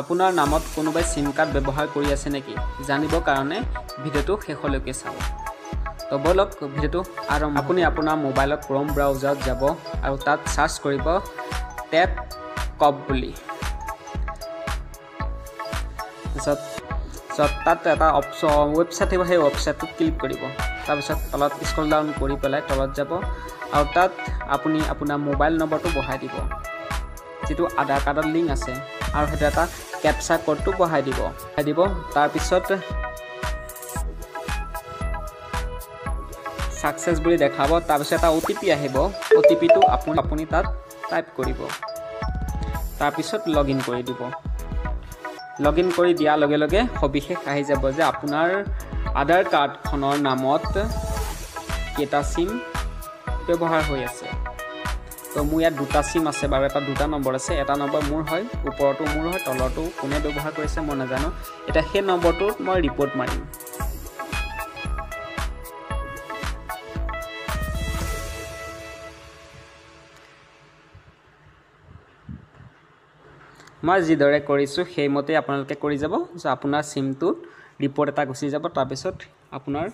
আপোনাৰ নামত কোনোবাই সিম কাৰ্ড ব্যৱহাৰ কৰি আছে নেকি জানিবৰ কাৰণে ভিডিঅ'টো শেষলৈকে চাব। তো বলক ভিডিঅ'টো আৰম্ভ। আপুনি আপোনাৰ মোবাইলত ক্ৰোম ব্ৰাউজাৰত যাব আৰু তাত সাৰ্চ কৰিব টেপ কপ বুলি। তাত এটা অপশ্যন ৱেবছাইট থাকিব, সেই ৱেবছাইটটোত ক্লিক কৰিব। তাৰপিছত তলত স্ক্ৰল ডাউন কৰি পেলাই তলত যাব আৰু তাত আপুনি আপোনাৰ মোবাইল নম্বৰটো বহাই দিব, যিটো আধাৰ কাৰ্ডৰ লিংক আছে, আৰু সেইটো এটা কেপচা কোডটো বহাই দিব। তাৰপিছত সাকসেছ বুলি দেখাব। তাৰপিছত এটা OTP আহিব, OTPটো আপুনি তাত টাইপ কৰিব। তাৰপিছত লগইন কৰি দিব। লগইন কৰি দিয়াৰ লগে লগে সবিশেষ আহি যাব যে আপোনাৰ আধাৰ কাৰ্ডখনৰ নামত কেইটা সিম ব্যৱহাৰ হৈ আছে। তো মোৰ ইয়াত দুটা সিম আছে বাৰু, দুটা নম্বৰ আছে। এটা নম্বৰ মোৰ হয়, ওপৰতো মোৰ হয়, তলতো কোনে ব্যৱহাৰ কৰিছে মই নাজানো। এতিয়া সেই নম্বৰটোত মই ৰিপৰ্ট মাৰিম। মই যিদৰে কৰিছোঁ সেইমতে আপোনালোকে কৰি যাব। আপোনাৰ সিমটোত ৰিপৰ্ট এটা গুচি যাব। তাৰপিছত আপোনাৰ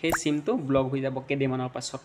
সেই সিমটো ব্লক হৈ যাব কেইদিনমানৰ পাছত।